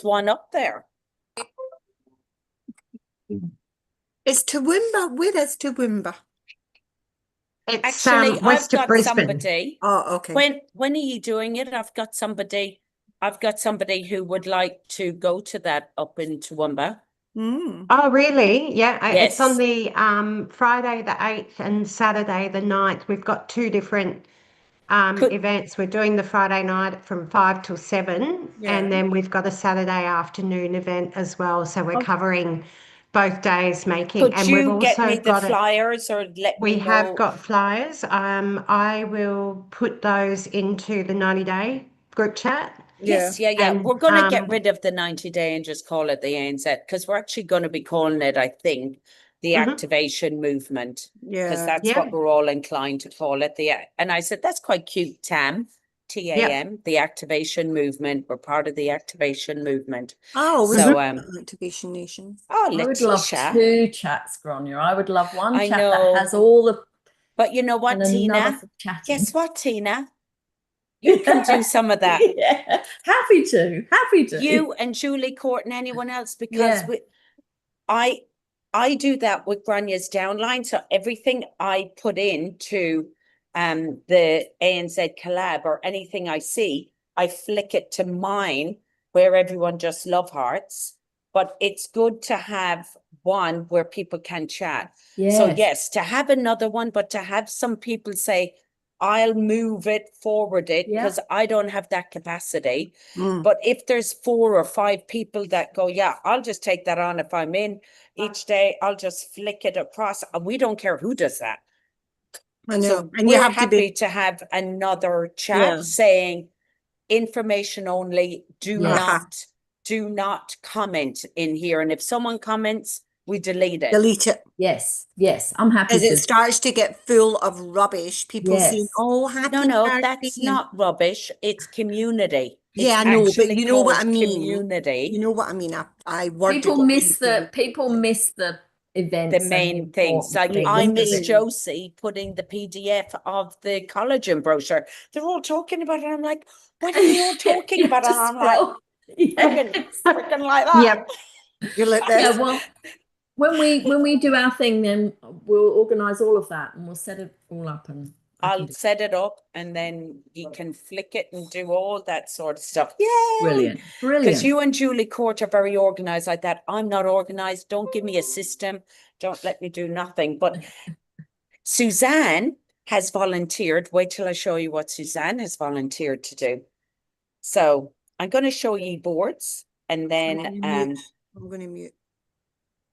there's one up there. It's Toowoomba. Where is Toowoomba? It's Actually, west I've of got Brisbane. somebody. Oh, okay. When are you doing it? I've got somebody who would like to go to that up in Toowoomba. Mm. Oh, really? Yeah, it's on Yes. the Friday the 8th and Saturday the 9th. We've got two different events. We're doing the Friday night from 5 till 7, Yeah. and then we've got a Saturday afternoon event as well. So we're covering both days making, Could and we've you get also me the got flyers or let we me have know? got flyers. I will put those into the 90-day group chat. Yes, yeah. And We're going to get rid of the 90-day and just call it the ANZ because we're actually going to be calling it, I think, the activation movement, because Yeah. that's what we're all inclined to call it. And I said, that's quite cute, TAM, TAM, the activation movement. We're part of the activation movement. Oh, we So, Activation Nation. oh, I would love Letitia. 2 chats, Gráinne. I would love one I chat know. that has all the But you know what, and another Tina? for chatting. Guess what, Tina? You can do some of that. Yeah, happy to. You and Julie Court and anyone else, because Yeah. I do that with Gráinne's downline. So everything I put into the ANZ collab or anything I see, I flick it to mine where everyone just love hearts. But it's good to have one where people can chat. So yes, to have another one, but to have some people say, I'll move it, forward it, because I don't have that capacity. But if there's 4 or 5 people that go, yeah, I'll just take that on if I'm in each day, I'll just flick it across. And we don't care who does that. I know. So And you we're have to happy be, to have another chat saying information only, do not comment in here. And if someone comments, we delete it. delete it. Yes, I'm happy As it to. starts to get full of rubbish, people saying, oh, happy No, birthday. that's not rubbish. It's community. Yeah, I It's know, but actually you know what I called mean. community. You know what I mean. I worded People it miss differently. the events, The and main things. Like important I things. miss Josie putting the PDF of the collagen brochure. They're all talking about it. I'm like, what are you all talking about? And I'm like, freaking like that. Yep. You're like this. Yeah, well, when we do our thing, then we'll organize all of that and we'll set it all up, and I'll set it up and then you can flick it and do all that sort of stuff. Yay! Brilliant. Because you and Julie Court are very organized like that. I'm not organized. Don't give me a system. Don't let me do nothing. But Suzanne has volunteered. Wait till I show you what Suzanne has volunteered to do. So I'm going to show you boards and then I'm going to mute.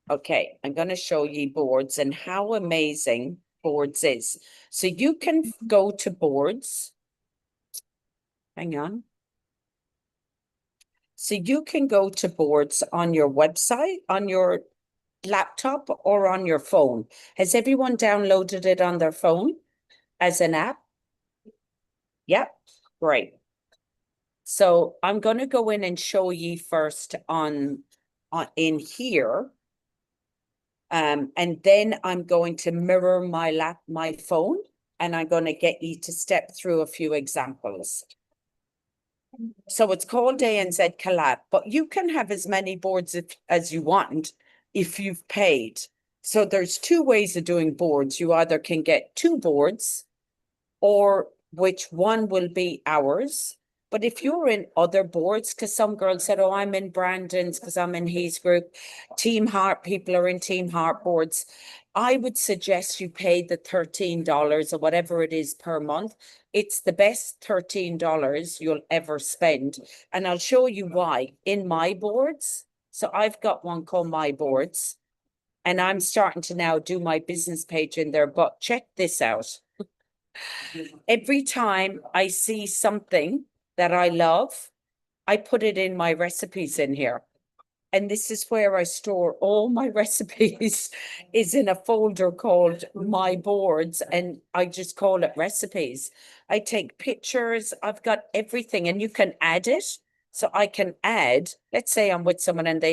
okay, I'm going to show you boards and how amazing boards is. So you can go to boards. Hang on. So you can go to boards on your website, on your laptop, or on your phone. Has everyone downloaded it on their phone as an app? Yep, great. So I'm going to go in and show you first on in here. And then I'm going to mirror my phone, and I'm going to get you to step through a few examples. So it's called ANZ Collab, but you can have as many boards as you want if you've paid. So there's 2 ways of doing boards. You either can get 2 boards, or which one will be ours. But if you're in other boards, because some girls said, oh, I'm in Brandon's because I'm in his group, Team Heart people are in Team Heart boards, I would suggest you pay the $13 or whatever it is per month. It's the best $13 you'll ever spend. And I'll show you why in my boards. So I've got one called My Boards, and I'm starting to now do my business page in there. But check this out. Every time I see something that I love, I put it in my recipes in here. And this is where I store all my recipes, is in a folder called My Boards, and I just call it recipes. I take pictures, I've got everything, and you can add it. So I can add, let's say I'm with someone and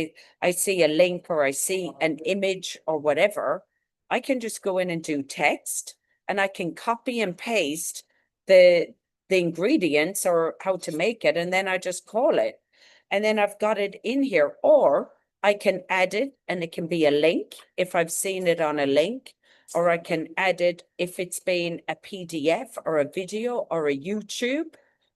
I see a link or I see an image or whatever, I can just go in and do text, and I can copy and paste the ingredients or how to make it, and then I just call it. And then I've got it in here, or I can add it and it can be a link if I've seen it on a link, or I can add it if it's been a PDF or a video or a YouTube,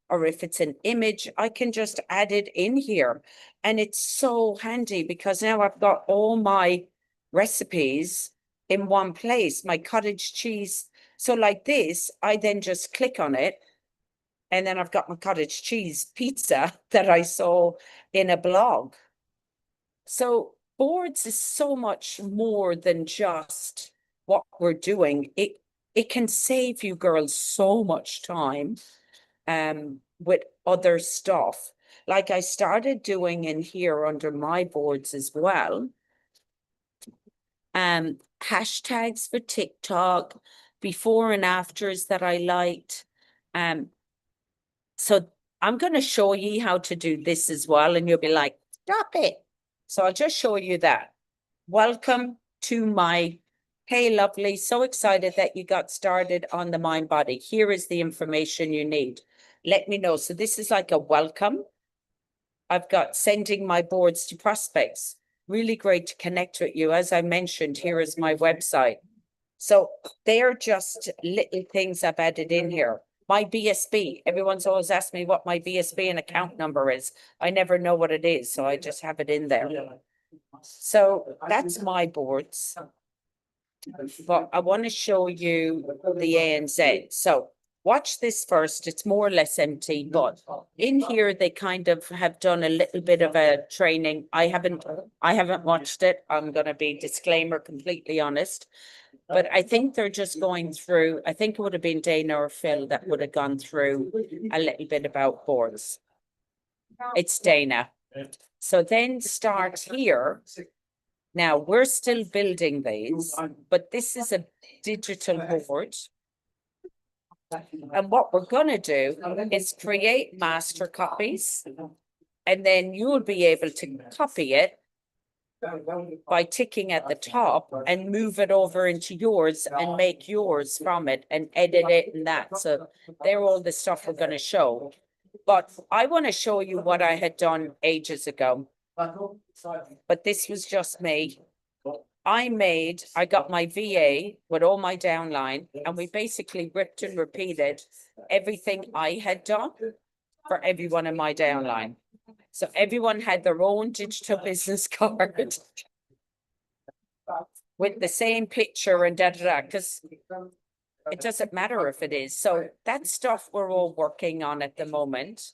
or if it's an image, I can just add it in here. And it's so handy because now I've got all my recipes in one place, my cottage cheese. So like this, I then just click on it. And then I've got my cottage cheese pizza that I saw in a blog. So boards is so much more than just what we're doing. It can save you girls so much time with other stuff. Like I started doing in here under my boards as well. Hashtags for TikTok, before and afters that I liked. So I'm going to show you how to do this as well. And you'll be like, stop it. So I'll just show you that. Welcome to my, hey, lovely. So excited that you got started on the Mind Body. Here is the information you need. Let me know. So this is like a welcome. I've got sending my boards to prospects. Really great to connect with you. As I mentioned, here is my website. So they're just little things I've added in here. My BSB, everyone's always asked me what my BSB and account number is. I never know what it is, so I just have it in there. So that's my boards. But I want to show you the ANZ. So watch this first. It's more or less empty, but in here they kind of have done a little bit of a training. I haven't watched it. I'm going to be disclaimer completely honest. But I think they're just going through, I think it would have been Dana or Phil that would have gone through a little bit about boards. It's Dana. So then start here. Now we're still building these, but this is a digital board. And what we're going to do is create master copies, and then you'll be able to copy it by ticking at the top and move it over into yours and make yours from it and edit it and that. So they're all the stuff we're going to show. But I want to show you what I had done ages ago. But this was just me. I got my VA with all my downline, and we basically ripped and repeated everything I had done for everyone in my downline. So everyone had their own digital business card with the same picture and because it doesn't matter if it is. So that stuff we're all working on at the moment,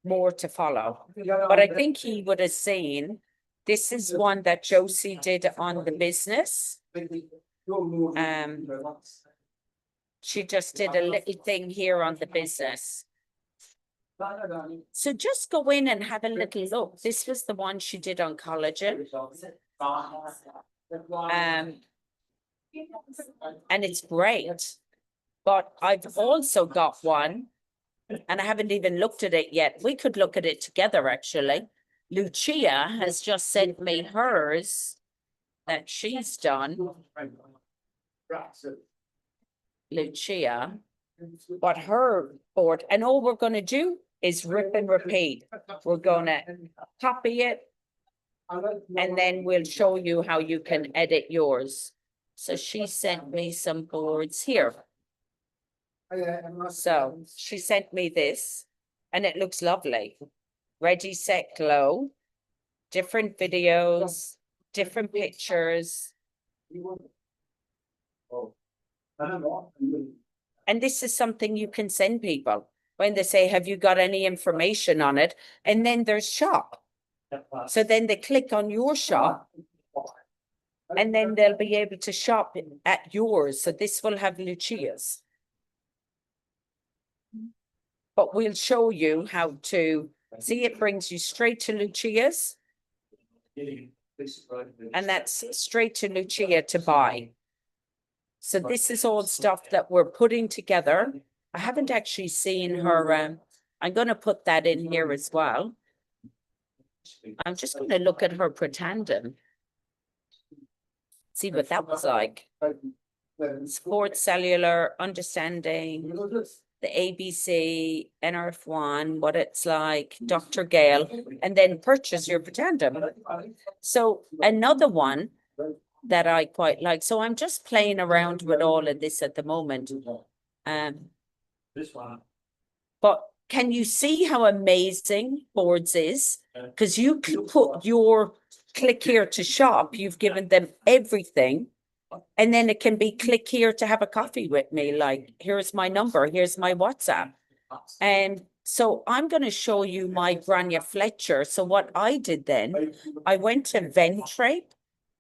more to follow. But I think he would have seen, this is one that Josie did on the business. She just did a little thing here on the business. So just go in and have a little look. This was the one she did on collagen. And it's great. But I've also got one, and I haven't even looked at it yet. We could look at it together, actually. Lucia has just sent me hers that she's done. Lucia. But her board, and all we're going to do is rip and repeat. We're going to copy it, and then we'll show you how you can edit yours. So she sent me some boards here. So she sent me this, and it looks lovely. Ready, set, glow. Different videos, different pictures. And this is something you can send people when they say, have you got any information on it? And then there's shop. So then they click on your shop, and then they'll be able to shop at yours. So this will have Lucia's. But we'll show you how to see. It brings you straight to Lucia's. And that's straight to Lucia to buy. So this is all stuff that we're putting together. I haven't actually seen her. I'm going to put that in here as well. I'm just going to look at her pretending. See what that was like. Sports cellular, understanding. the ABC, NRF1, what it's like, Dr. Gale, and then purchase your Protandim. So another one that I quite like. So I'm just playing around with all of this at the moment. This one. But can you see how amazing Boards is? Because you can put your click here to shop. You've given them everything. And then it can be click here to have a coffee with me. Like, here's my number, here's my WhatsApp. And so I'm going to show you my Grania Fletcher. So what I did then, I went to Ventrape,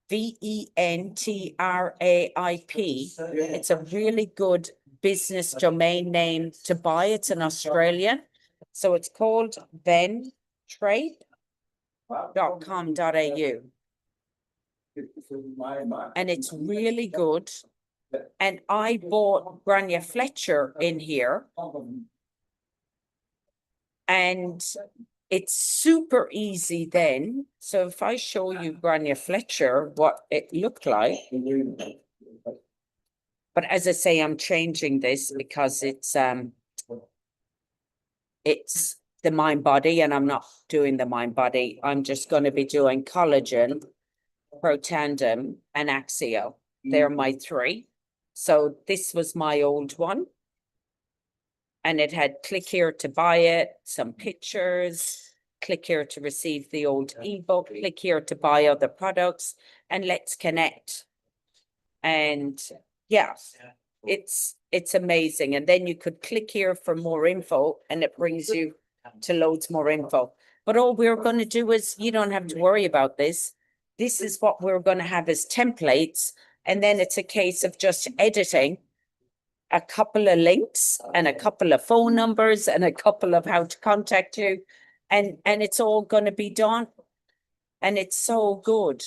VENTRAIP. It's a really good business domain name to buy. It's an Australian. So it's called ventrape.com.au. And it's really good. And I bought Grania Fletcher in here. And it's super easy then. So if I show you Grania Fletcher, what it looked like. But as I say, I'm changing this because it's the Mind Body, and I'm not doing the Mind Body. I'm just going to be doing collagen, Protandim, and Axio. They're my three. So this was my old one. And it had click here to buy it, some pictures, click here to receive the old ebook, click here to buy other products, and let's connect. And yeah, it's amazing. And then you could click here for more info and it brings you to loads more info. But all we're going to do is, you don't have to worry about this. This is what we're going to have as templates. And then it's a case of just editing a couple of links and a couple of phone numbers and a couple of how to contact you. And it's all going to be done. And it's so good.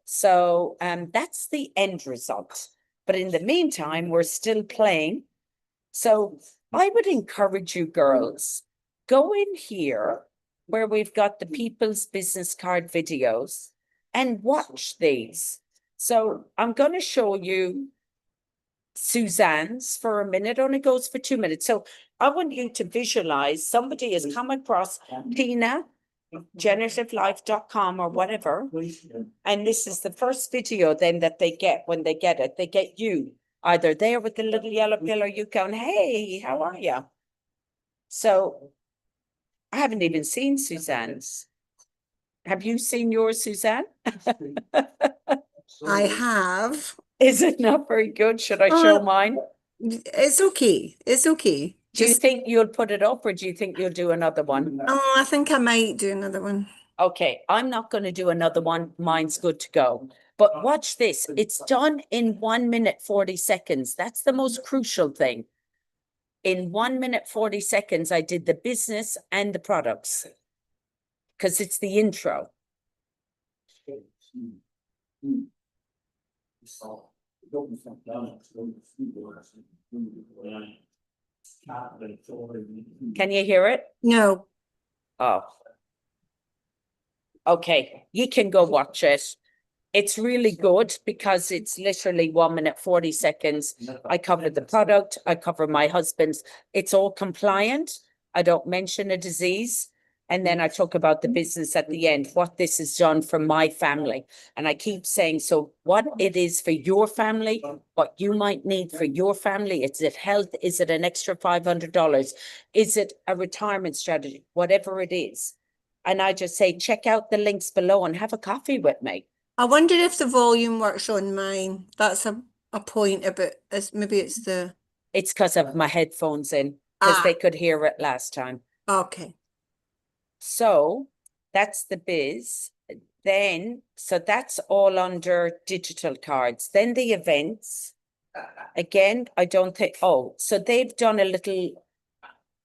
So that's the end result. But in the meantime, we're still playing. So I would encourage you girls, go in here where we've got the People's Business Card videos and watch these. So I'm going to show you Suzanne's for a minute, only goes for 2 minutes. So I want you to visualize somebody has come across Tina, generativelife.com or whatever. And this is the first video then that they get when they get it. They get you either there with the little yellow pill or you going, hey, how are you? So I haven't even seen Suzanne's. Have you seen yours, Suzanne? I have. Is it not very good? Should I show mine? It's okay. It's okay. Do you think you'll put it up or do you think you'll do another one? Oh, I think I might do another one. Okay, I'm not going to do another one. Mine's good to go. But watch this. It's done in 1 minute, 40 seconds. That's the most crucial thing. In 1 minute, 40 seconds, I did the business and the products because it's the intro. Can you hear it? No. Oh. Okay, you can go watch it. It's really good because it's literally 1 minute, 40 seconds. I cover the product. I cover my husband's. It's all compliant. I don't mention a disease. And then I talk about the business at the end, what this has done for my family. And I keep saying, so what it is for your family, what you might need for your family, is it health? Is it an extra $500? Is it a retirement strategy? Whatever it is. And I just say, check out the links below and have a coffee with me. I wonder if the volume works on mine. That's a point about maybe it's the. It's because of my headphones in, because they could hear it last time. Okay. So that's the biz. Then, so that's all under digital cards. Then the events. Again, I don't think, oh, so they've done a little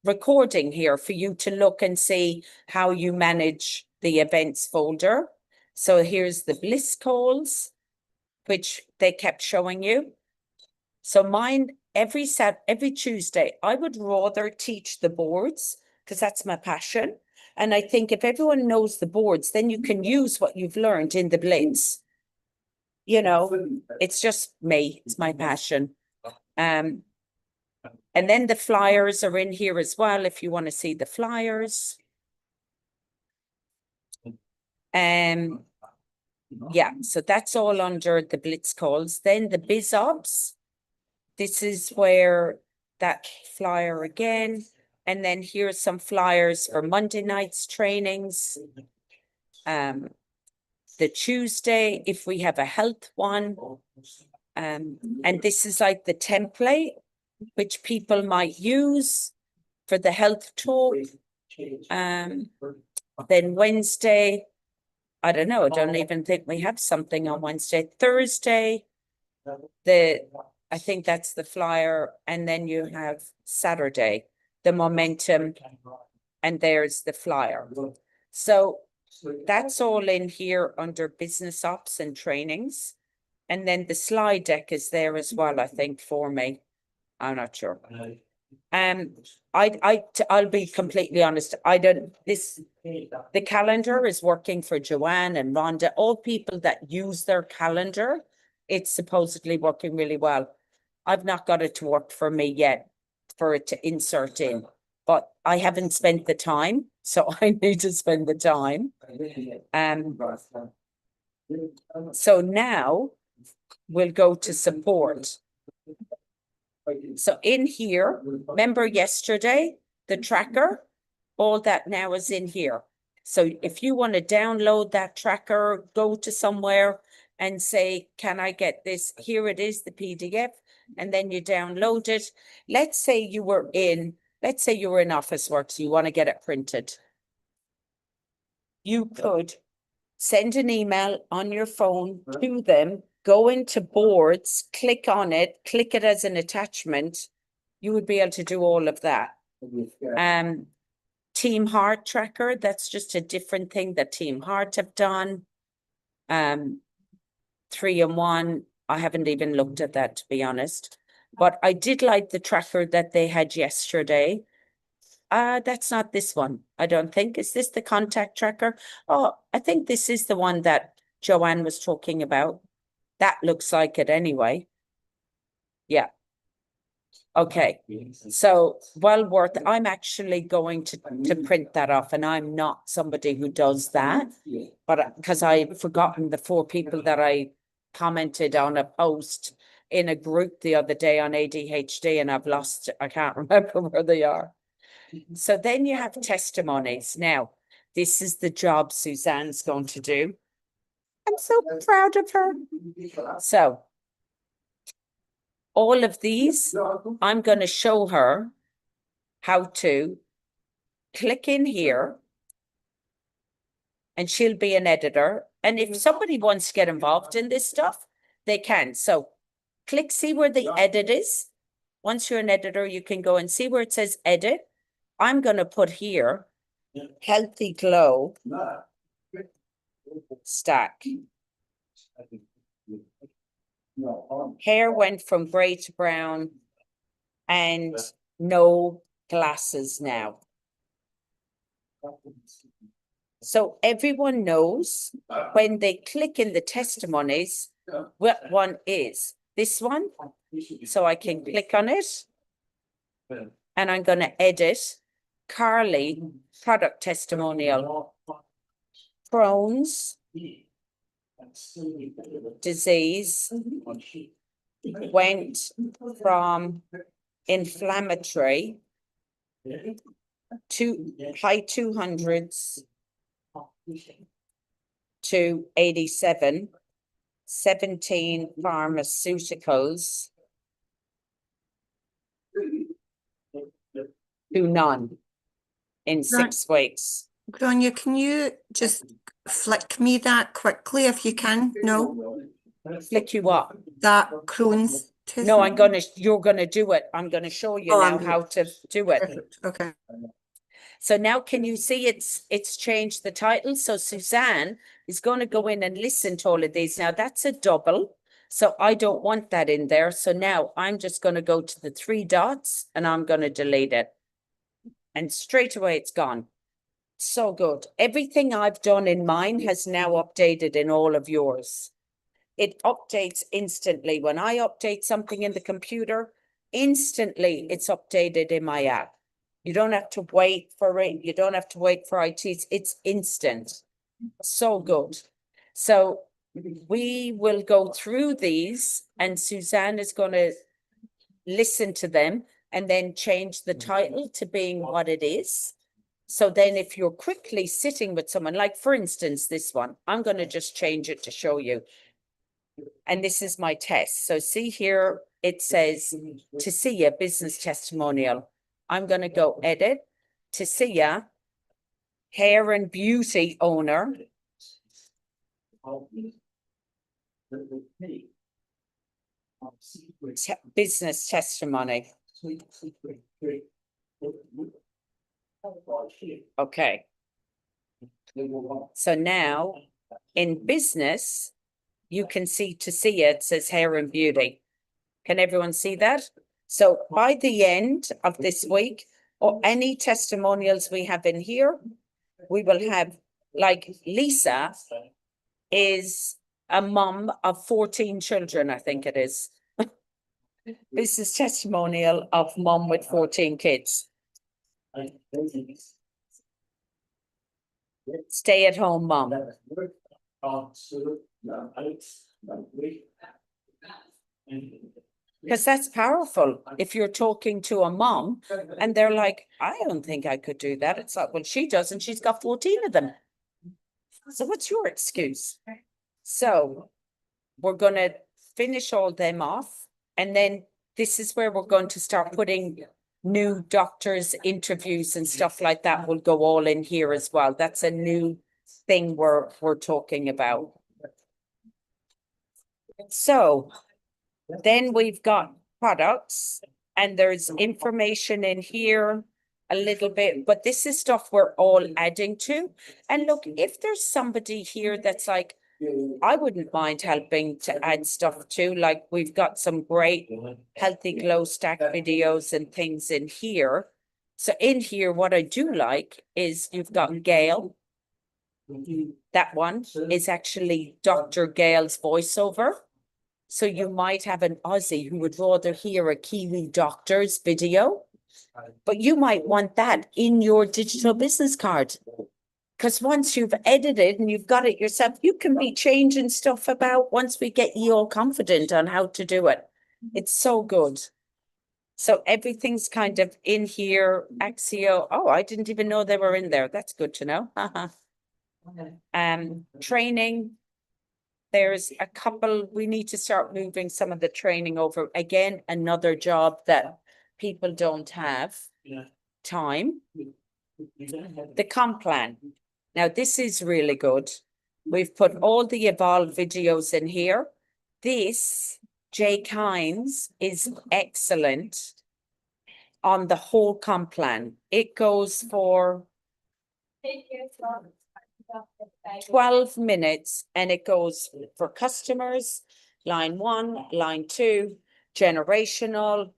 recording here for you to look and see how you manage the events folder. So here's the bliss calls, which they kept showing you. So mine, every Tuesday, I would rather teach the boards because that's my passion. And I think if everyone knows the boards, then you can use what you've learned in the blitz. You know, it's just me. It's my passion. And then the flyers are in here as well, if you want to see the flyers. Yeah, so that's all under the Blitz calls. Then the Biz Ops. This is where that flyer again. And then here's some flyers for Monday night's trainings. The Tuesday, if we have a health one. And this is like the template, which people might use for the health talk. Then Wednesday, I don't know, I don't even think we have something on Wednesday. Thursday, I think that's the flyer. And then you have Saturday, the momentum, and there's the flyer. So that's all in here under business ops and trainings. And then the slide deck is there as well, I think, for me. I'm not sure. I'll be completely honest. The calendar is working for Joanne and Rhonda, all people that use their calendar. It's supposedly working really well. I've not got it to work for me yet for it to insert in, but I haven't spent the time, so I need to spend the time. So now we'll go to support. So in here, remember yesterday, the tracker, all that now is in here. So if you want to download that tracker, go to somewhere and say, can I get this? Here it is, the PDF, and then you download it. Let's say you were in Officeworks, you want to get it printed. You could send an email on your phone to them, go into boards, click on it, click it as an attachment. You would be able to do all of that. Team Heart Tracker, that's just a different thing that Team Heart have done. 3-in-1, I haven't even looked at that, to be honest. But I did like the tracker that they had yesterday. That's not this one, I don't think. Is this the contact tracker? Oh, I think this is the one that Joanne was talking about. That looks like it anyway. Yeah. Okay, so well worth. I'm actually going to print that off, and I'm not somebody who does that, but because I've forgotten the 4 people that I commented on a post in a group the other day on ADHD, and I've lost, I can't remember where they are. So then you have testimonies. Now, this is the job Suzanne's going to do. I'm so proud of her. So all of these, I'm going to show her how to click in here, and she'll be an editor. And if somebody wants to get involved in this stuff, they can. So click, see where the edit is. Once you're an editor, you can go and see where it says edit. I'm going to put here, Healthy Glow stack. Hair went from gray to brown and no glasses now. So everyone knows when they click in the testimonies, what one is. This one, so I can click on it and I'm going to edit Carly product testimonial. Crohn's disease went from inflammatory to high 200s to 87, 17 pharmaceuticals to none in 6 weeks. Grania, can you just flick me that quickly if you can? No, Flick you up. that Crohn's test. No, you're gonna do it. I'm gonna show you Oh, now I'm- how to do it. Perfect. Okay. So now can you see it's changed the title? So Suzanne is going to go in and listen to all of these. Now that's a double. So I don't want that in there. So now I'm just going to go to the 3 dots and I'm going to delete it. And straight away it's gone. So good. Everything I've done in mine has now updated in all of yours. It updates instantly. When I update something in the computer, instantly it's updated in my app. You don't have to wait for it. You don't have to wait for IT. It's instant. So good. So we will go through these and Suzanne is going to listen to them and then change the title to being what it is. So then if you're quickly sitting with someone, like for instance, this one, I'm going to just change it to show you. And this is my test. So see here, it says to see a business testimonial. I'm going to go edit to see a hair and beauty owner. Business testimony. Okay. So now in business, you can see to see it says hair and beauty. Can everyone see that? So by the end of this week, or any testimonials we have in here, we will have, like Lisa is a mum of 14 children, I think it is. Business testimonial of mum with 14 kids. Stay at home mum. Because that's powerful. If you're talking to a mom and they're like, I don't think I could do that. It's like, well, she does, and she's got 14 of them. So what's your excuse? So we're going to finish all them off. And then this is where we're going to start putting new doctors' interviews and stuff like that will go all in here as well. That's a new thing we're talking about. So then we've got products and there's information in here a little bit, but this is stuff we're all adding to. And look, if there's somebody here that's like, I wouldn't mind helping to add stuff too. Like we've got some great healthy glow stack videos and things in here. So in here, what I do like is you've got Gail. That one is actually Dr. Gail's voiceover. So you might have an Aussie who would rather hear a Kiwi doctor's video, but you might want that in your digital business card. Because once you've edited and you've got it yourself, you can be changing stuff about once we get you all confident on how to do it. It's so good. So everything's kind of in here. Axio. Oh, I didn't even know they were in there. That's good to know. Training. There's a couple, we need to start moving some of the training over. Again, another job that people don't have time. The comp plan. Now, this is really good. We've put all the Evolve videos in here. This, Jay Kynes, is excellent on the whole comp plan. It goes for 12 minutes and it goes for customers, line 1, line 2, generational,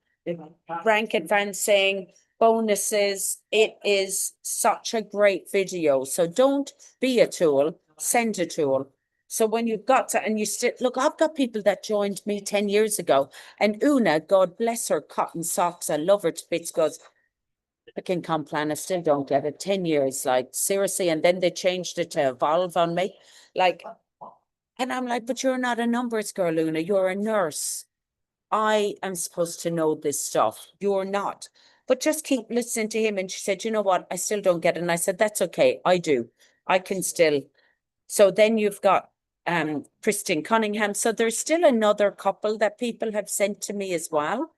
rank advancing, bonuses. It is such a great video. So don't be a tool, send a tool. So when you've got to, and you still, look, I've got people that joined me 10 years ago and Una, God bless her, cotton socks, I love her to bits, goes, picking comp plan, I still don't get it. 10 years, like seriously. And then they changed it to Evolve on me. Like, and I'm like, but you're not a numbers girl, Una. You're a nurse. I am supposed to know this stuff. You're not. But just keep listening to him. And she said, you know what? I still don't get it. And I said, that's okay. I do. I can still. So then you've got Christine Cunningham. So there's still another couple that people have sent to me as well.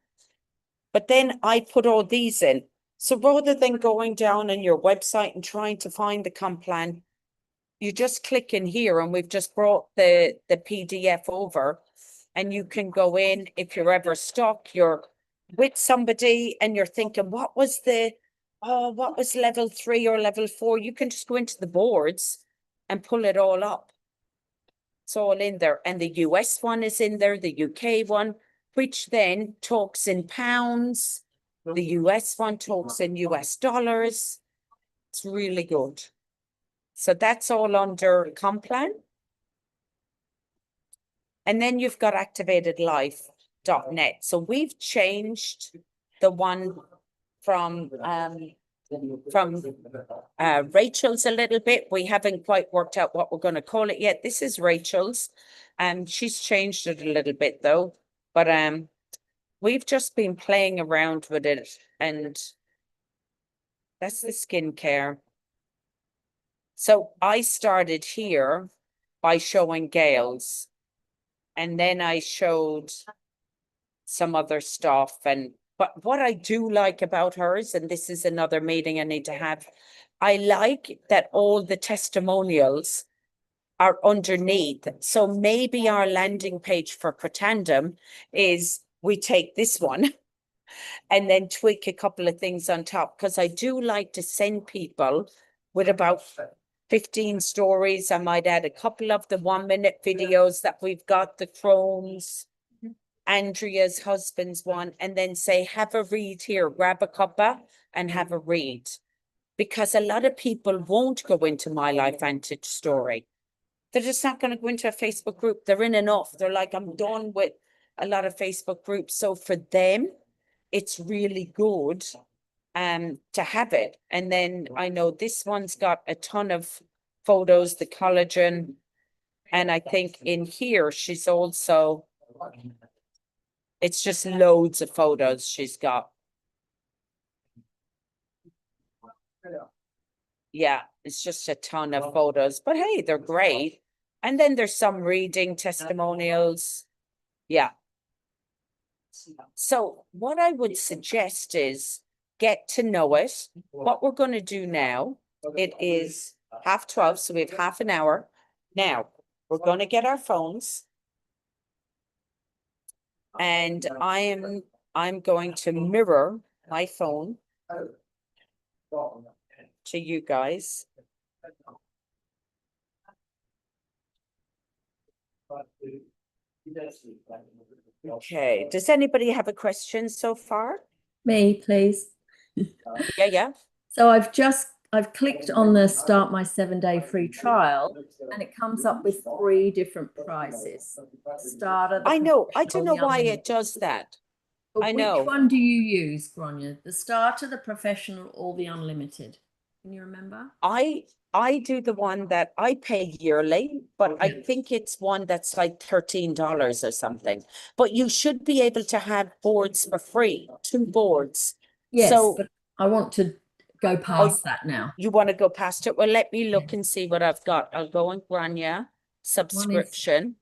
But then I put all these in. So rather than going down on your website and trying to find the comp plan, you just click in here and we've just brought the PDF over and you can go in if you're ever stuck, you're with somebody and you're thinking, what was level 3 or level 4? You can just go into the boards and pull it all up. It's all in there. And the US one is in there, the UK one, which then talks in pounds. The US one talks in US dollars. It's really good. So that's all under comp plan. And then you've got Activated Life. net. So we've changed the one from Rachel's a little bit. We haven't quite worked out what we're going to call it yet. This is Rachel's. She's changed it a little bit though, but we've just been playing around with it, and that's the skincare. So I started here by showing Gail's, and then I showed some other stuff. But what I do like about hers, and this is another meeting I need to have, I like that all the testimonials are underneath. So maybe our landing page for Pretandem is we take this one and then tweak a couple of things on top, because I do like to send people with about 15 stories. I might add a couple of the 1-minute videos that we've got, the Chromes, Andrea's husband's one, and then say, have a read here, grab a cuppa and have a read. Because a lot of people won't go into My Life Vantage Story. They're just not going to go into a Facebook group. They're in enough. They're like, I'm done with a lot of Facebook groups. So for them, it's really good to have it. And then I know this one's got a ton of photos, the collagen. And I think in here, she's also, it's just loads of photos she's got. Yeah, it's just a ton of photos, but hey, they're great. And then there's some reading testimonials. Yeah. So what I would suggest is get to know it. What we're going to do now, it is 12:30, so we have half an hour. Now, we're going to get our phones. And I'm going to mirror my phone to you guys. Okay, does anybody have a question so far? Me, please. Yeah. So I've clicked on the start my 7-day free trial, and it comes up with 3 different prices. Starter. I know. I don't know professional, the why it unlimited. does that. But I know. Which one do you use, Grania? The starter, the professional, or the unlimited? Can you remember? I do the one that I pay yearly, but I think it's one that's like $13 or something. But you should be able to have boards for free, 2 boards. Yes, So but I want to go past that now. you want to go past it? Well, let me look and see what I've got. I'll go on Grania subscription.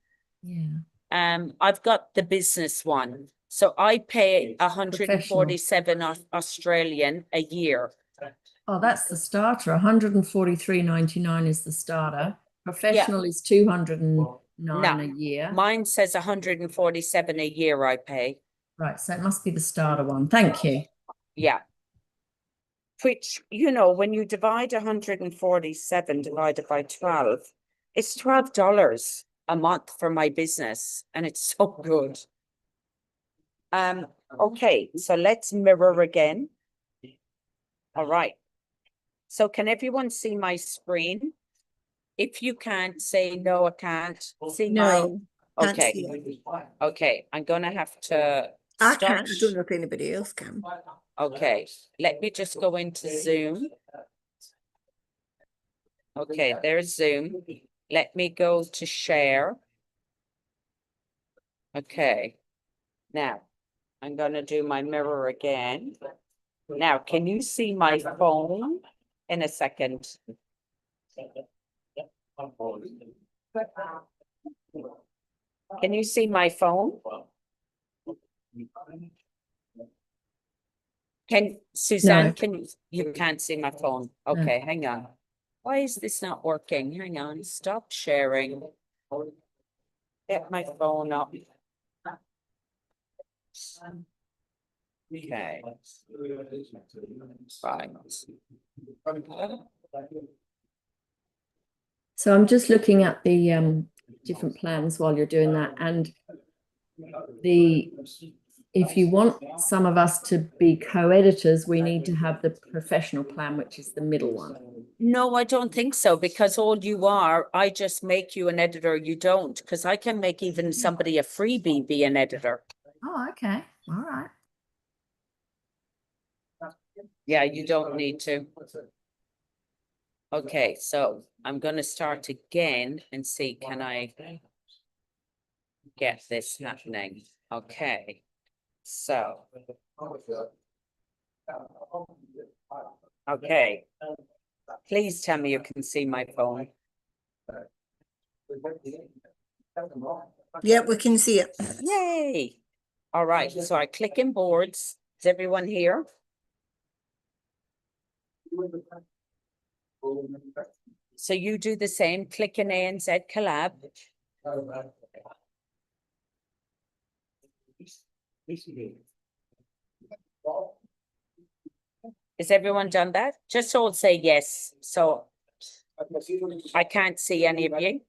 Yeah. I've got the business one. So I pay 147 Australian a year. Oh, that's the starter. 143.99 is the starter. Professional is 209 a year. Mine says 147 a year I pay. Right, so it must be the starter one. Thank you. Yeah. Which, you know, when you divide 147 divided by 12, it's $12 a month for my business, and it's so good. Okay, so let's mirror again. All right. So can everyone see my screen? If you can't, say no, I can't. See No, mine? can't Okay. see it. Okay, I'm gonna have to I stop. can't. I don't know if anybody else can. Okay, let me just go into Zoom. Okay, there's Zoom. Let me go to share. Okay, now I'm gonna do my mirror again. Now, can you see my phone in a second? Can you see my phone? Suzanne, No. can you can't see my phone? Okay, hang on. Why is this not working? Hang on, stop sharing. Get my phone up. Okay. Fine. So I'm just looking at the different plans while you're doing that, and if you want some of us to be co-editors, we need to have the professional plan, which is the middle one. No, I don't think so, because all you are, I just make you an editor, you don't, because I can make even somebody a freebie be an editor. Oh, okay. All right. Yeah, you don't need to. Okay, so I'm gonna start again and see, can I get this happening? Okay, so. Okay. Please tell me you can see my phone. Yeah, we can see it. Yay! All right, so I click in boards. Is everyone here? So you do the same, click in ANZ Collab. Is everyone done that? Just all say yes, so I can't see any of you.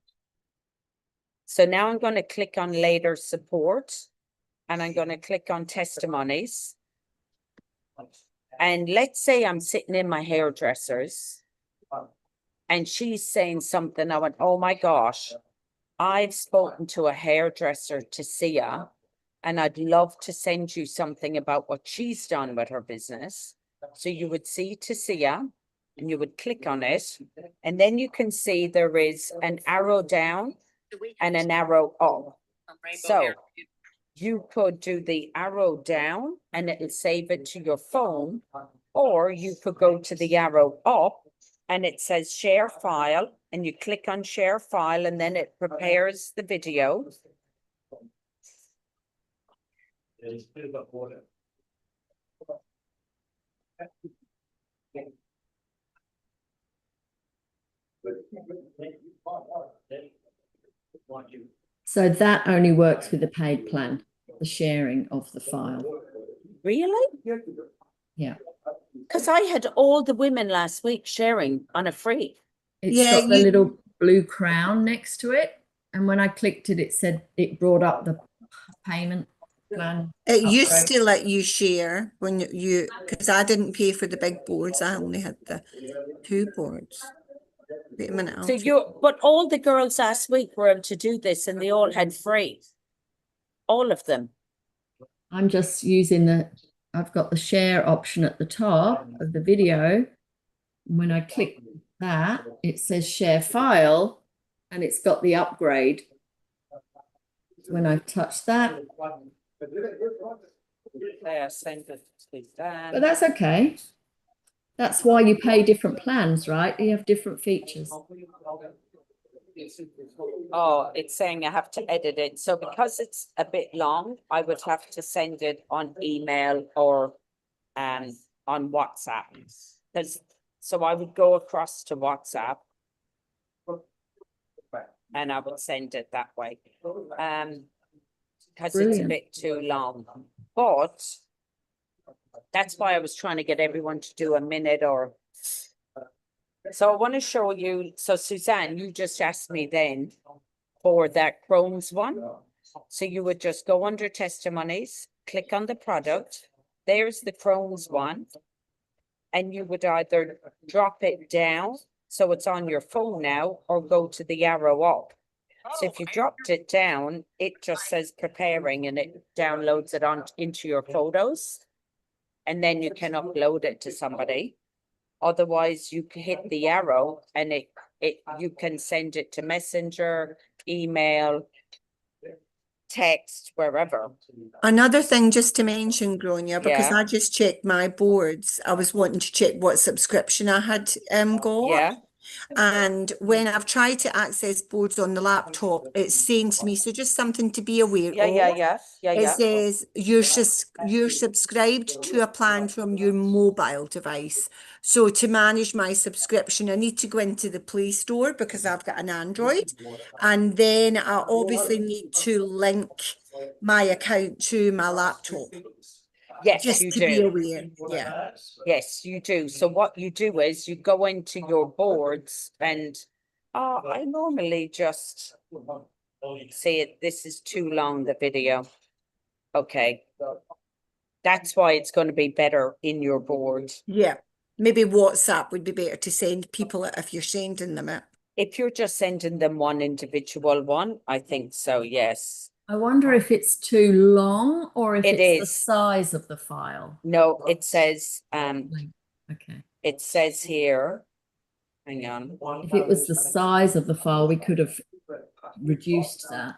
So now I'm going to click on later support and I'm going to click on testimonies. And let's say I'm sitting in my hairdresser's and she's saying something. I went, oh my gosh, I've spoken to a hairdresser, Tasia, and I'd love to send you something about what she's done with her business. So you would see Tasia and you would click on it. And then you can see there is an arrow down and an arrow up. So you could do the arrow down and it'll save it to your phone, or you could go to the arrow up and it says share file and you click on share file and then it prepares the video. So that only works with the paid plan, the sharing of the file. Really? Yeah. Because I had all the women last week sharing on a free. It's Yeah, got the you- little blue crown next to it. And when I clicked it, it said it brought up the payment plan. It used upgrade. to let you share when you, because I didn't pay for the big boards. I only had the 2 boards. Wait a minute. So but all the girls last week were able to do this and they all had free. All of them. I'm just using I've got the share option at the top of the video. And when I click that, it says share file and it's got the upgrade. When I touch that, Send it to Dan. but that's okay. That's why you pay different plans, right? You have different features. Oh, it's saying I have to edit it. So because it's a bit long, I would have to send it on email or on WhatsApp. So I would go across to WhatsApp and I would send it that way. Because it's a Brilliant. bit too long. But that's why I was trying to get everyone to do a minute or. So I want to show you. So Suzanne, you just asked me then for that Crohn's one. So you would just go under testimonies, click on the product. There's the Crohn's one. And you would either drop it down, so it's on your phone now, or go to the arrow up. So if you dropped it down, it just says preparing and it downloads it into your photos. And then you can upload it to somebody. Otherwise, you can hit the arrow and you can send it to Messenger, email, text, wherever. Another thing just to mention, Gronya, because Yeah. I just checked my boards. I was wanting to check what subscription I had got. Yeah, And when I've tried to access boards on the laptop, it's saying to me, so just something to be aware of. It says you're subscribed to a plan from your mobile device. So to manage my subscription, I need to go into the Play Store because I've got an Android. And then I obviously need to link my account to my laptop. Yes, Just you to be do. aware. Yeah. Yes, you do. So what you do is you go into your boards and I normally just say it. This is too long, the video. Okay. That's why it's going to be better in your board. Yeah. Maybe WhatsApp would be better to send people it if you're sending them it. If you're just sending them one individual one, I think so, yes. I wonder if it's too long or if It it's the is. size of the file. No, it says, Okay. it says here, hang on. If it was the size of the file, we could have reduced that.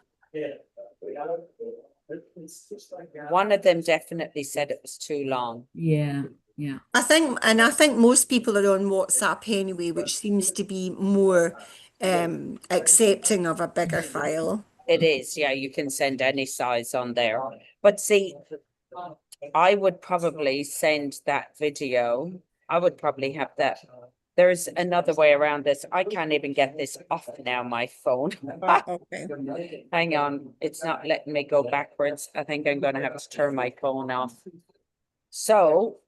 One of them definitely said it was too long. Yeah, yeah. I think most people are on WhatsApp anyway, which seems to be more accepting of a bigger file. It is, yeah, you can send any size on there. But see, I would probably send that video. I would probably have that. There's another way around this. I can't even get this off now, my phone. Okay. Hang on, it's not letting me go backwards. I think I'm gonna have to turn my phone off. So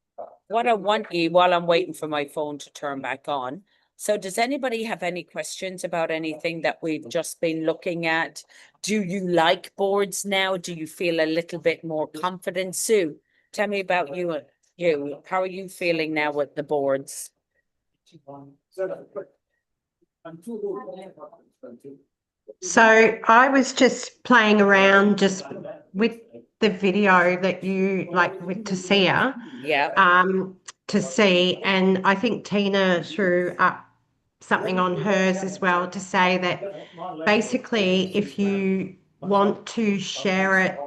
what I want you, while I'm waiting for my phone to turn back on, so does anybody have any questions about anything that we've just been looking at? Do you like boards now? Do you feel a little bit more confident? Sue, tell me about you. How are you feeling now with the boards? So I was just playing around just with the video that you like with Tasia, Yeah, to see, and I think Tina threw up something on hers as well to say that basically if you want to share it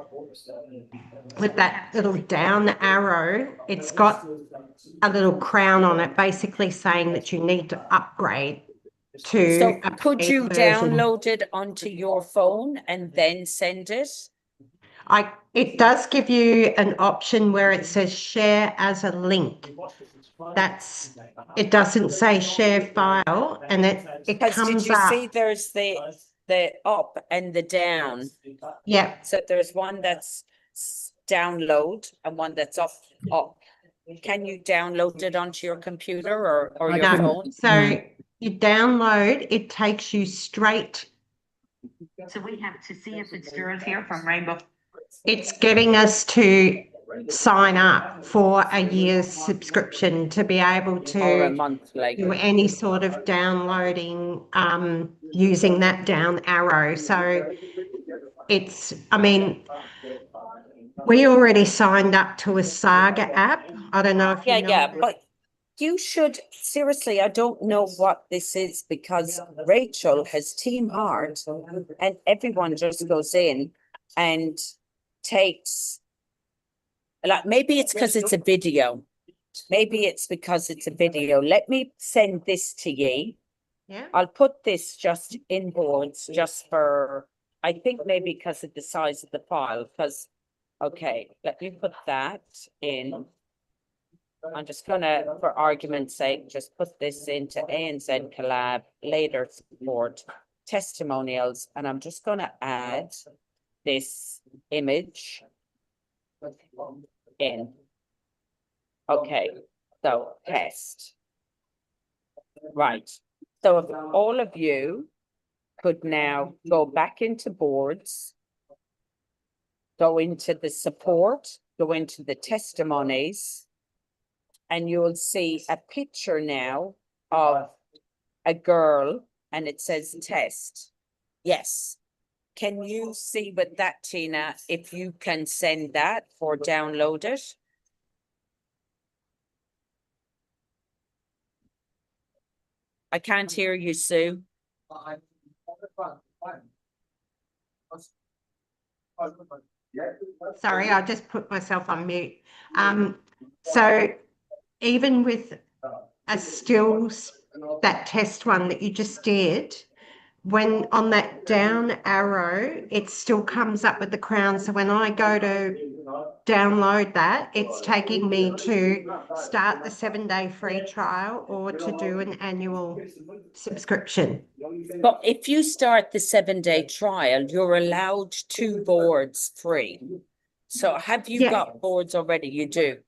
with that little down arrow, it's got a little crown on it, basically saying that you need to upgrade to so a could you paid version. download it onto your phone and then send it? It does give you an option where it says share as a link. It doesn't say share file, and it Because did comes you see up. there's the up and the down? Yeah, So there's one that's download and one that's up. Can you download it onto your computer or I your no. phone? So No. you download, it takes you straight. So we have to see if it's Gerald here from Rainbow. It's getting us to sign up for a year's subscription to be able Or a to month, like, do any sort of downloading using that down arrow. So I mean, we already signed up to a Saga app. I don't know if you know. yeah, but you should, seriously, I don't know what this is because Rachel has Team Heart and everyone just goes in and takes, like, maybe it's because it's a video. Maybe it's because it's a video. Let me send this to ye. Yeah. I'll put this just in boards just for, I think maybe because of the size of the file, because, okay, let me put that in. I'm just gonna, for argument's sake, just put this into ANZ Collab, later support, testimonials, and I'm just gonna add this image in. Okay, so test. Right, so if all of you could now go back into boards, go into the support, go into the testimonies, and you'll see a picture now of a girl and it says test. Yes. Can you see with that, Tina, if you can send that or download it? I can't hear you, Sue. Sorry, I just put myself on mute. So even with a stills, that test one that you just did, when on that down arrow, it still comes up with the crown. So when I go to download that, it's taking me to start the 7-day free trial or to do an annual subscription. But if you start the 7-day trial, you're allowed 2 boards free. So have you Yeah. got boards already? You do.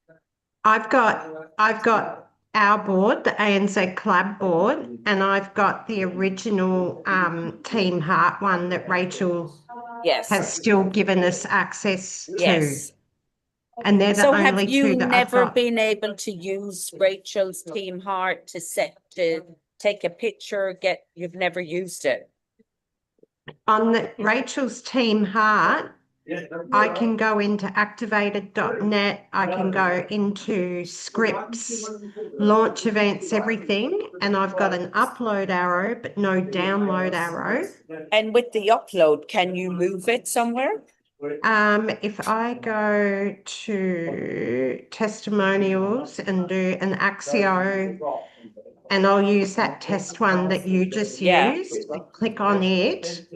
I've got our board, the ANZ Club board, and I've got the original Team Heart one that Rachel Yes. has still given us access to. Yes. And they're the So only have two you that I've never got. been able to use Rachel's Team Heart to take a picture, you've never used it? on the Rachel's Team Heart, I can go into activated.net, I can go into scripts, launch events, everything, and I've got an upload arrow, but no download arrow. And with the upload, can you move it somewhere? If I go to testimonials and do an Axio, and I'll use that test one that you just Yeah. used, click on it.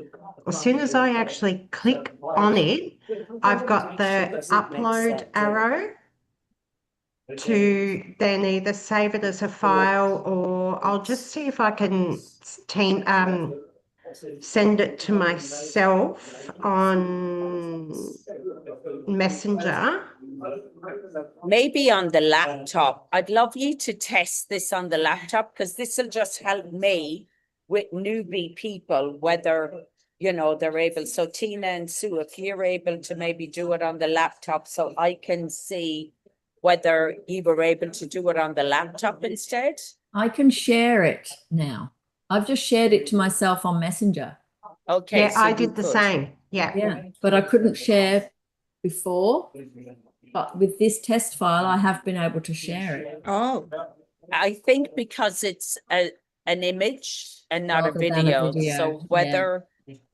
As soon as I actually click on it, I've got the upload arrow to then either save it as a file, or I'll just see if I can send it to myself on Messenger. Maybe on the laptop. I'd love you to test this on the laptop, because this will just help me with newbie people, whether, you know, they're able. So Tina and Sue, if you're able to maybe do it on the laptop, so I can see whether you were able to do it on the laptop instead. I can share it now. I've just shared it to myself on Messenger. Okay. Yeah, so I you did the could. same. Yeah. Yeah, but I couldn't share before. But with this test file, I have been able to share it. Oh, I think because it's an image and not a Rather than a video, video, so yeah. whether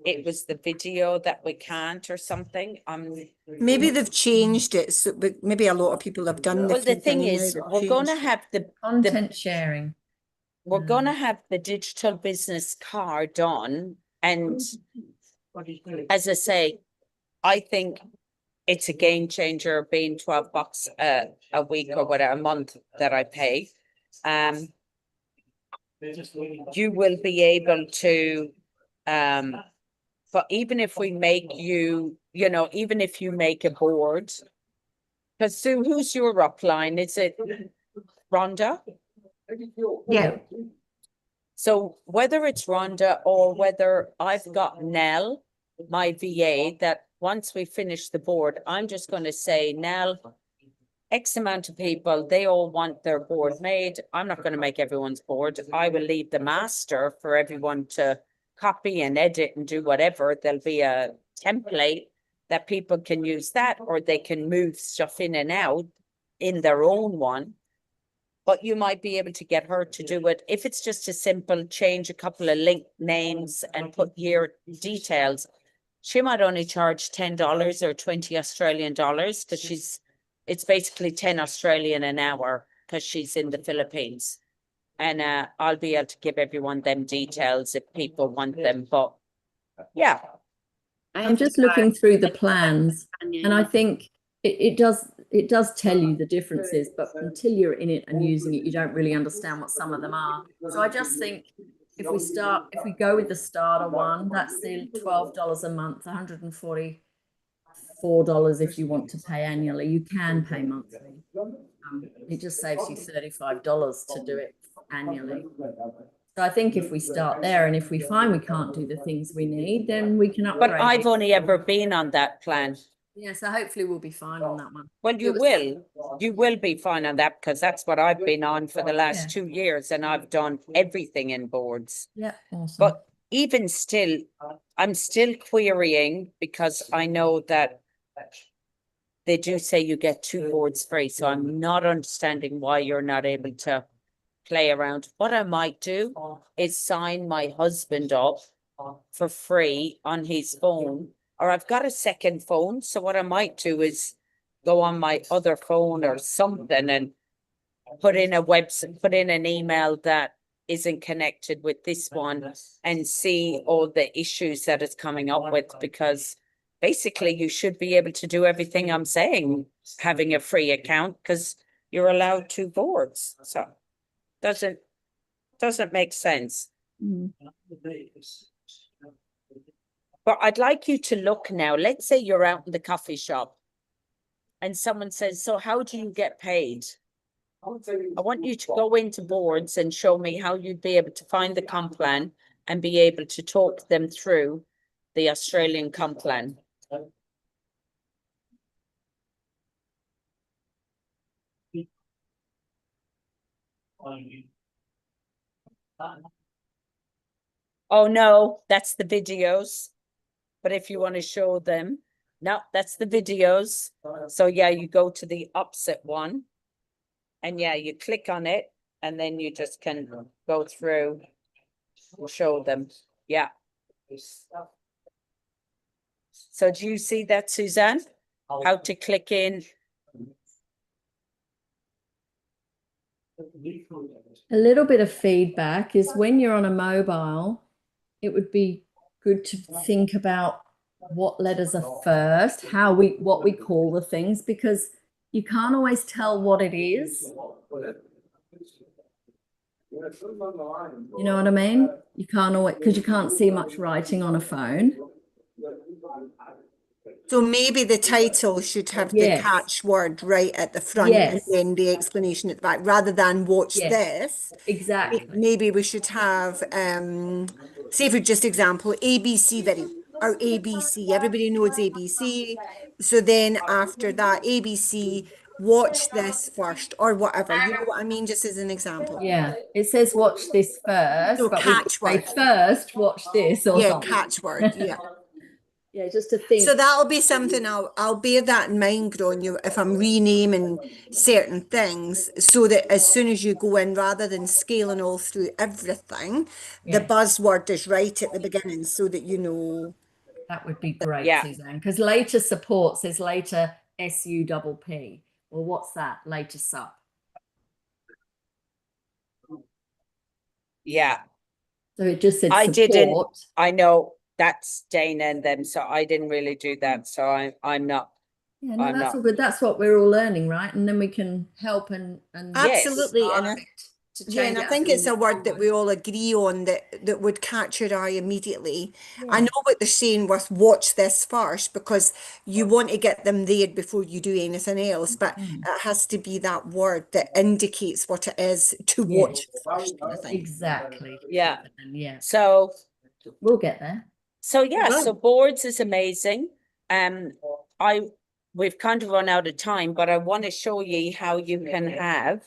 it was the video that we can't or something, maybe they've changed it, so but maybe a lot of people have done well, the different thing things now, is, they've we're gonna changed it. have the Content sharing. we're gonna have the digital business card done, and as I say, I think it's a game changer being $12 a week or whatever, a month that I pay. You will be able to, but even if we make you, you know, even if you make a board, because Sue, who's your upline? Is it Rhonda? Yeah. So whether it's Rhonda or whether I've got Nell, my VA, that once we finish the board, I'm just going to say, Nell, X amount of people, they all want their board made. I'm not going to make everyone's board. I will leave the master for everyone to copy and edit and do whatever. There'll be a template that people can use that, or they can move stuff in and out in their own one. But you might be able to get her to do it. If it's just a simple change, a couple of link names and put your details, she might only charge $10 or 20 Australian dollars, because it's basically 10 Australian an hour, because she's in the Philippines. And I'll be able to give everyone them details if people want them. But yeah. I'm just looking through the plans, and I think it does tell you the differences, but until you're in it and using it, you don't really understand what some of them are. So I just think if we go with the starter one, that's the $12 a month, $144 if you want to pay annually. You can pay monthly. It just saves you $35 to do it annually. So I think if we start there, and if we find we can't do the things we need, then we can upgrade. But I've only ever been on that plan. Yeah, so hopefully we'll be fine on that one. Well, you will be fine on that, because that's what I've been on for the last 2 years, and I've done everything in boards. Yeah, awesome. But even still, I'm still querying, because I know that they do say you get 2 boards free. So I'm not understanding why you're not able to play around. What I might do is sign my husband up for free on his phone, or I've got a second phone. So what I might do is go on my other phone or something and put in a website, put in an email that isn't connected with this one, and see all the issues that it's coming up with, because basically you should be able to do everything I'm saying, having a free account, because you're allowed 2 boards. So doesn't make sense. But I'd like you to look now. Let's say you're out in the coffee shop and someone says, so how do you get paid? I want you to go into boards and show me how you'd be able to find the comp plan and be able to talk them through the Australian comp plan. Oh, no, that's the videos. But if you want to show them, no, that's the videos. So yeah, you go to the opposite one. And yeah, you click on it and then you just can go through and show them. Yeah. So do you see that, Suzanne? How to click in? A little bit of feedback is when you're on a mobile, it would be good to think about what letters are first, what we call the things, because you can't always tell what it is. You know what I mean? You can't always, because you can't see much writing on a phone. So maybe the title should have the Yes. catchword right at the front and Yes. then the explanation at the back, rather than watch Yes. this. Exactly. Maybe we should have, say for just example, ABC video or ABC. Everybody knows ABC. So then after that, ABC, watch this first or whatever. You know what I mean? Just as an example. Yeah, it says watch this first, So but we could say catchword. first watch this or Yeah, something. catchword. Yeah. Yeah, just to think. So that'll be something I'll bear that in mind, Gráinne, if I'm renaming certain things, so that as soon as you go in, rather than scaling all through everything, the Yeah. buzzword is right at the beginning, so that you know. That would be great, Yeah. Suzanne, because later support says later SUPP. Well, what's that? Later sup. Yeah. So it just said I support. didn't. I know that's Dana and them, so I didn't really do that. So I'm not. Yeah, no, I'm that's not. all good. That's what we're all learning, right? And then we can help and Yes. Absolutely, and to yeah, and change I it think as it's a move word that forward. we all agree on that would catch your eye immediately. I Yeah. know what they're saying with watch this first, because you want to get them there before you do anything else, but it has to be that word that indicates what it is to Yeah. watch first, I think. Exactly. Yeah. And yeah, So we'll get there. yeah, Right. so boards is amazing. We've kind of run out of time, but I want to show you how you can have.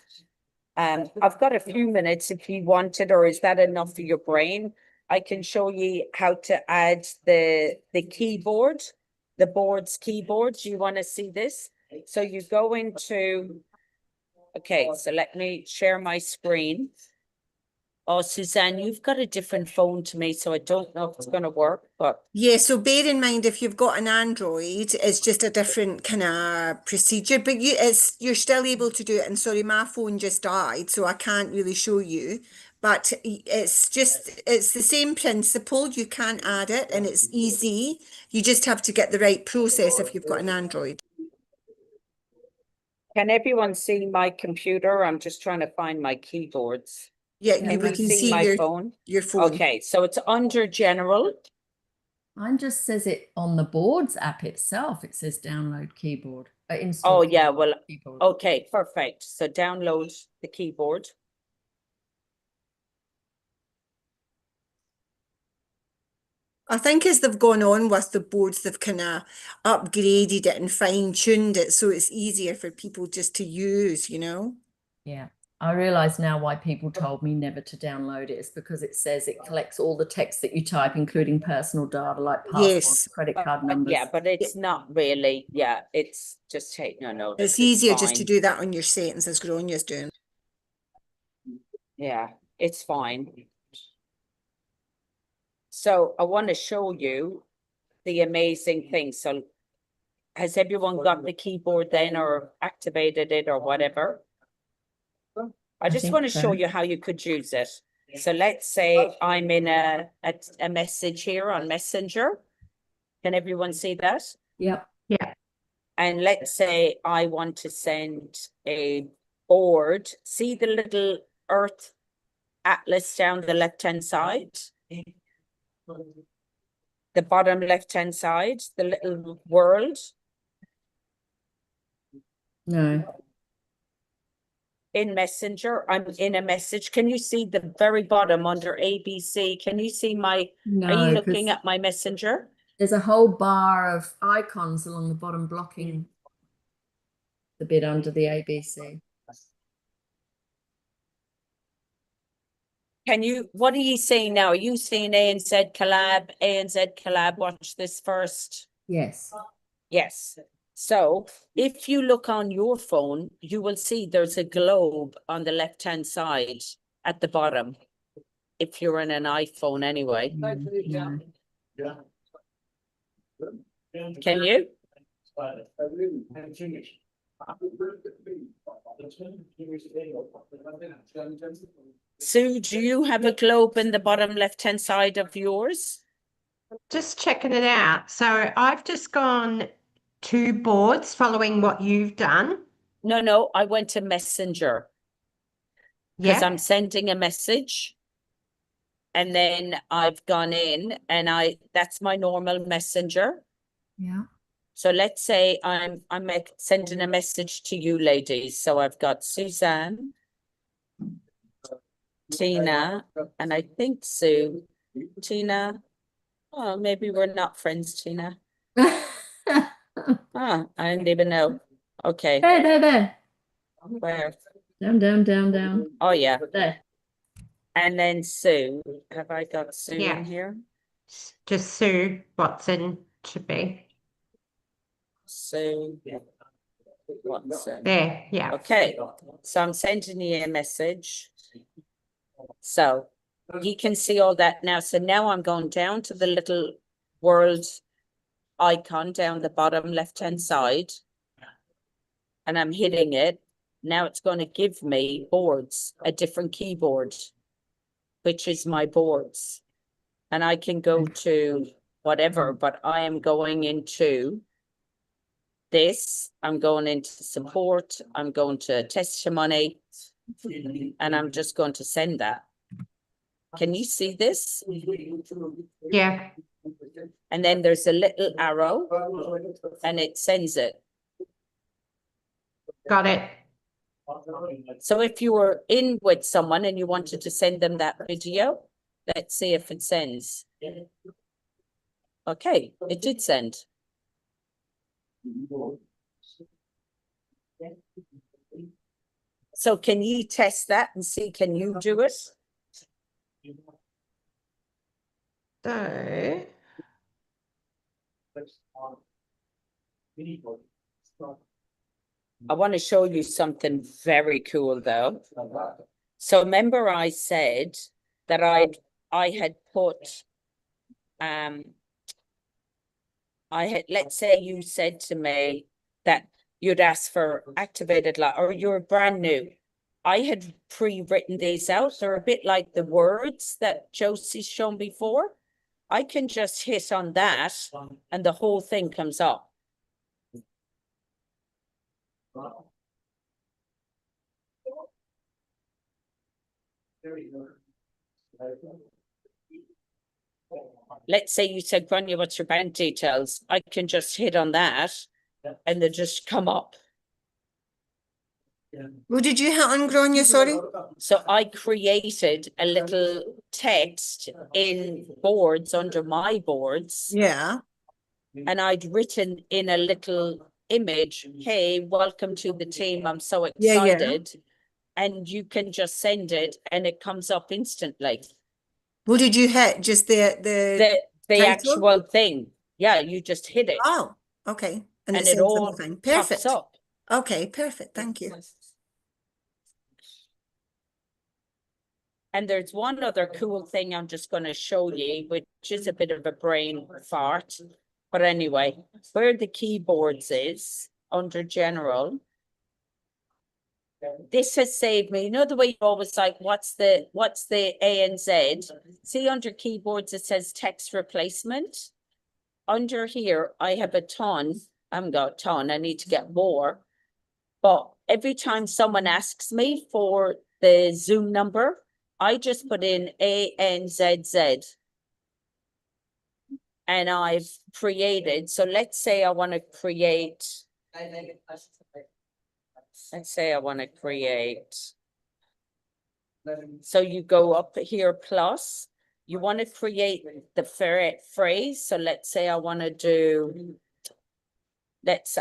I've got a few minutes if you wanted, or is that enough for your brain? I can show you how to add the keyboard, the board's keyboard. Do you want to see this? So you go into, okay, so let me share my screen. Oh, Suzanne, you've got a different phone to me, so I don't know if it's going to work, but Yeah, so bear in mind if you've got an Android, it's just a different kind of procedure, but you're still able to do it. And sorry, my phone just died, so I can't really show you. But it's the same principle. You can add it and it's easy. You just have to get the right process if you've got an Android. can everyone see my computer? I'm just trying to find my keyboards. Yeah, Yeah, we you can see see my phone? your phone. Okay, so it's under general. Mine just says it on the boards app itself. It says download keyboard. Install Oh, yeah, well, keyboard. okay, perfect. So download the keyboard. I think as they've gone on with the boards, they've kind of upgraded it and fine-tuned it so it's easier for people just to use, you know? Yeah. I realize now why people told me never to download it. It's because it says it collects all the text that you type, including personal data like passports, Yes. credit card numbers. Yeah, but it's not really, yeah, it's just taking a note. It's easier just to do that on your settings as Gráinne's doing. Yeah, it's fine. So I want to show you the amazing thing. So has everyone got the keyboard then or activated it or whatever? I just think want to show so. you how you could use it. So let's say I'm in a message here on Messenger. Can everyone see that? Yep. Yeah. And let's say I want to send a board. See the little Earth atlas down the left-hand side? The bottom left-hand side, the little world. No. In Messenger, I'm in a message. Can you see the very bottom under ABC? Can you see my, No. are you looking 'cause at my Messenger? there's a whole bar of icons along the bottom blocking the bit under the ABC. Can you, what are you seeing now? Are you seeing ANZ collab? ANZ collab, watch this first. Yes. Yes. So if you look on your phone, you will see there's a globe on the left-hand side at the bottom. If you're in an iPhone anyway. No. Can you? Sue, do you have a globe in the bottom left-hand side of yours? Just checking it out. So I've just gone to boards following what you've done. No, I went to Messenger because Yeah. I'm sending a message. And then I've gone in and that's my normal Messenger. Yeah. So let's say I'm sending a message to you ladies. So I've got Suzanne, Tina, and I think Sue. Tina. Oh, maybe we're not friends, Tina. Ah, I didn't even know. Okay. There. Where? Down. Oh, yeah. There. And then Sue. Have I got Sue Yeah. in here? Just Sue Watson should be. Sue Watson. There, yeah. Okay. So I'm sending you a message. So you can see all that now. So now I'm going down to the little world icon down the bottom left-hand side. And I'm hitting it. Now it's going to give me boards, a different keyboard, which is my boards. And I can go to whatever, but I am going into this. I'm going into support. I'm going to testimony. And I'm just going to send that. Can you see this? Yeah. And then there's a little arrow and it sends it. Got it. So if you were in with someone and you wanted to send them that video, let's see if it sends. Okay, it did send. So can you test that and see, can you do it? So I want to show you something very cool though. So remember I said that I had put let's say you said to me that you'd ask for activated light or you're brand new. I had pre-written these out. They're a bit like the words that Josie's shown before. I can just hit on that and the whole thing comes up. Let's say you said, Grania, what's your bank details? I can just hit on that and they just come up. What did you hit on, Grania? Sorry. So I created a little text in boards under my boards. Yeah. And I'd written in a little image, hey, welcome to the team. I'm so excited. Yeah. And you can just send it and it comes up instantly. What did you hit? Just the The title? actual thing. Yeah, you just hit it. Oh, okay. And And it it sends all everything. pops Perfect. up. Okay, perfect. Thank you. And there's one other cool thing I'm just going to show you, which is a bit of a brain fart. But anyway, where the keyboards is, under general, this has saved me. You know the way you always like, what's the ANZ? See under keyboards, it says text replacement. Under here, I have a ton. I haven't got a ton. I need to get more. But every time someone asks me for the Zoom number, I just put in ANZZ. And I've created, so let's say I want to create, so you go up here plus, you want to create the phrase. So let's say I want to do,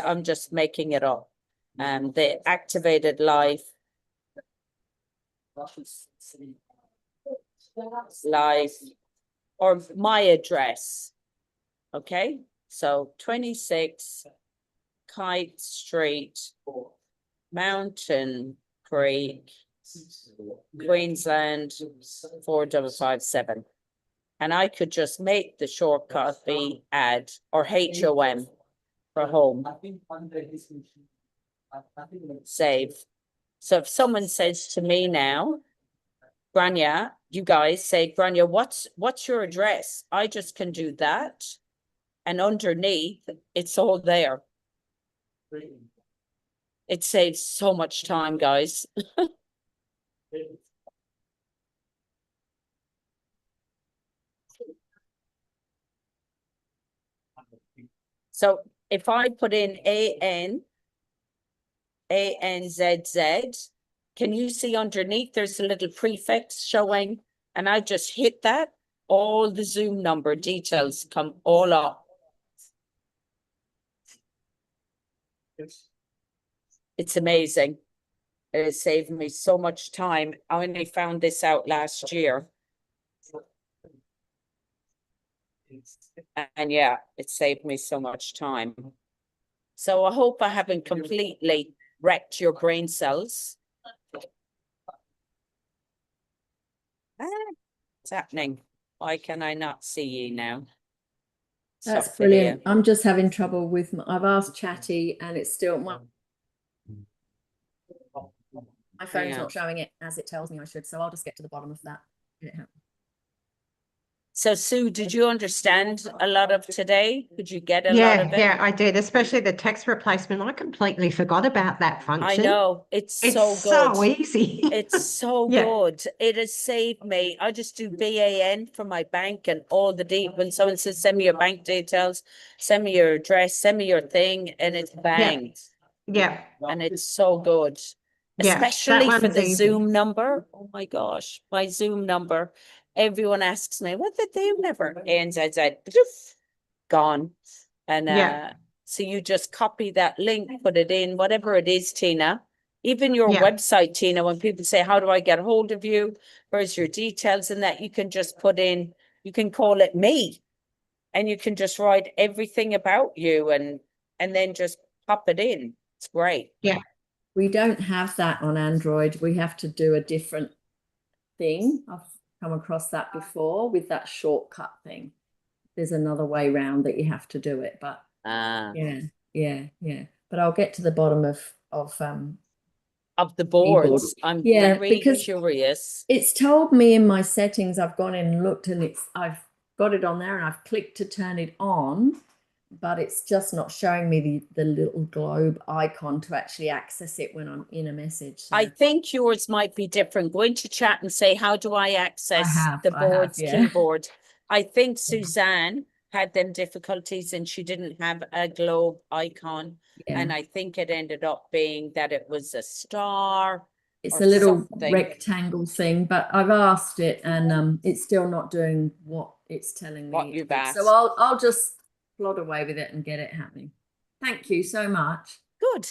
I'm just making it up. The activated life life, or my address. Okay, so 26 Kite Street, Mountain Creek, Queensland 4557. And I could just make the shortcut be add or HOM for home. Save. So if someone says to me now, Grania, you guys say, Grania, what's your address? I just can do that. And underneath, it's all there. It saves so much time, guys. So if I put in ANZZ, can you see underneath there's a little prefix showing? And I just hit that, all the Zoom number details come all up. It's amazing. It has saved me so much time. I only found this out last year. And yeah, it saved me so much time. So I hope I haven't completely wrecked your brain cells. What's happening? Why can I not see you now? That's Stop brilliant. video. I'm just having trouble with I've asked Chatty and it's still my phone's Yeah. not showing it as it tells me I should, so I'll just get to the bottom of that. So Sue, did you understand a lot of today? Could you get a lot Yeah, of it? yeah, I did, especially the text replacement. I completely forgot about that I function. know, it's It's so so good. easy. It's so Yeah. good. It has saved me. I just do BAN for my bank and all the when someone says, send me your bank details, send me your address, send me your thing, and it's banged. Yeah, And it's so good. yeah, that Especially for one's the easy. Zoom number. Oh my gosh, my Zoom number. Everyone asks me, what the Zoom number? ANZZ, gone. And Yeah. so you just copy that link, put it in, whatever it is, Tina. Even your Yeah. website, Tina, when people say, how do I get hold of you? Where's your details? And that you can just put in, you can call it me. And you can just write everything about you and then just pop it in. It's great. Yeah. We don't have that on Android. We have to do a different thing. I've come across that before with that shortcut thing. There's another way round that you have to do it, but yeah. But I'll get to the bottom of the boards. I'm very because curious. it's told me in my settings, I've gone in and looked and I've got it on there and I've clicked to turn it on, but it's just not showing me the little globe icon to actually access it when I'm in a message. So I think yours might be different. Go into chat and say, how do I access the board's keyboard? I think Suzanne had them difficulties and she didn't have a globe icon. Yeah. And I think it ended up being that it was a star. It's or a little something. rectangle thing, but I've asked it and it's still not doing what it's telling me. What you've asked. So I'll just plod away with it and get it happening. Thank you so much. Good.